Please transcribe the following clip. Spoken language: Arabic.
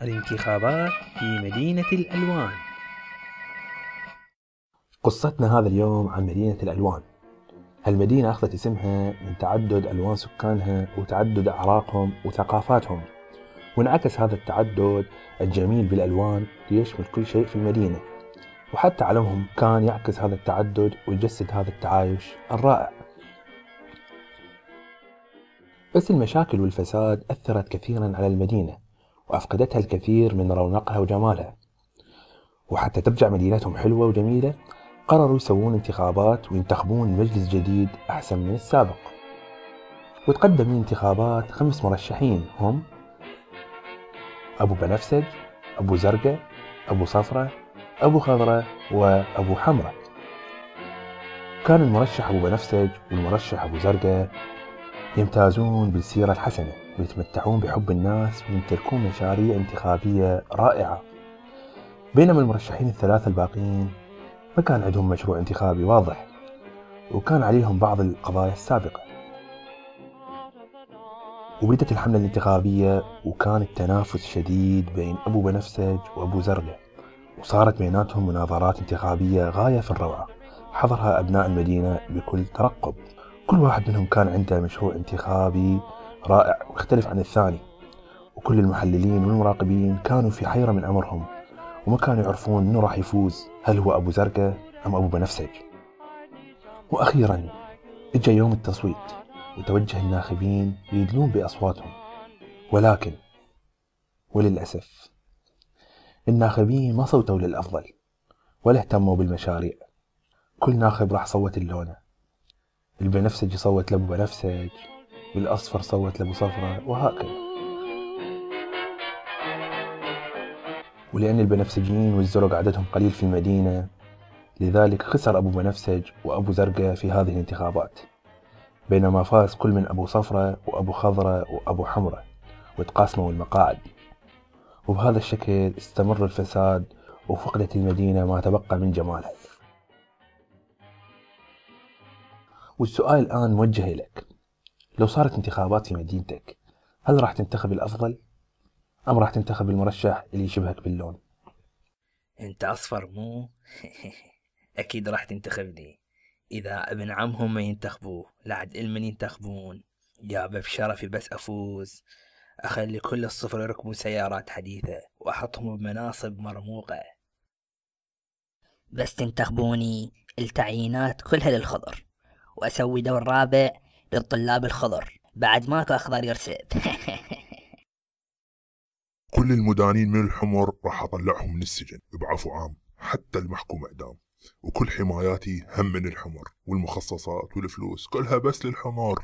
الانتخابات في مدينة الألوان. قصتنا هذا اليوم عن مدينة الألوان. هالمدينة أخذت اسمها من تعدد ألوان سكانها وتعدد أعراقهم وثقافاتهم، وانعكس هذا التعدد الجميل بالألوان ليشمل كل شيء في المدينة، وحتى علمهم كان يعكس هذا التعدد ويجسد هذا التعايش الرائع. بس المشاكل والفساد أثرت كثيرا على المدينة وأفقدتها الكثير من رونقها وجمالها، وحتى ترجع مدينتهم حلوة وجميلة قرروا يسوون انتخابات وينتخبون مجلس جديد أحسن من السابق. وتقدم للانتخابات 5 مرشحين هم أبو بنفسج، أبو زرقة، أبو صفرة، أبو خضرة، وأبو حمرة. كان المرشح أبو بنفسج والمرشح أبو زرقة يمتازون بالسيرة الحسنة ويتمتعون بحب الناس ويمتلكون مشاريع انتخابية رائعة، بينما المرشحين الثلاثة الباقين ما كان عندهم مشروع انتخابي واضح، وكان عليهم بعض القضايا السابقة. وبدت الحملة الانتخابية وكان التنافس شديد بين أبو بنفسج وأبو زرقة، وصارت بيناتهم مناظرات انتخابية غاية في الروعة حضرها أبناء المدينة بكل ترقب. كل واحد منهم كان عنده مشروع انتخابي رائع ويختلف عن الثاني، وكل المحللين والمراقبين كانوا في حيرة من أمرهم وما كانوا يعرفون منو راح يفوز، هل هو أبو زرقة أم أبو بنفسج. وأخيرا اجى يوم التصويت وتوجه الناخبين يدلون بأصواتهم، ولكن وللأسف الناخبين ما صوتوا للأفضل ولا اهتموا بالمشاريع. كل ناخب راح صوت اللونه، البنفسجي صوت لأبو بنفسج، والأصفر صوت لأبو صفرة، وهكذا. ولأن البنفسجيين والزرق عددهم قليل في المدينة، لذلك خسر أبو بنفسج وأبو زرقة في هذه الانتخابات، بينما فاز كل من أبو صفرة وأبو خضرة وأبو حمرة وتقاسموا المقاعد. وبهذا الشكل استمر الفساد وفقدت المدينة ما تبقى من جمالها. والسؤال الآن موجه لك، لو صارت انتخابات في مدينتك هل راح تنتخب الأفضل أم راح تنتخب المرشح اللي يشبهك باللون؟ انت اصفر مو؟ اكيد راح تنتخبني. اذا ابن عمهم ما ينتخبوه لعد من ينتخبون، جابه بشرفي بس افوز. اخلي كل الصفر يركبون سيارات حديثة واحطهم بمناصب مرموقة. بس تنتخبوني التعيينات كلها للخضر، واسوي دور رابع للطلاب الخضر بعد ماكو اخضر يرسب. كل المدانين من الحمر راح أطلعهم من السجن بعفو عام، حتى المحكوم إعدام. وكل حماياتي هم من الحمر، والمخصصات والفلوس كلها بس للحمر.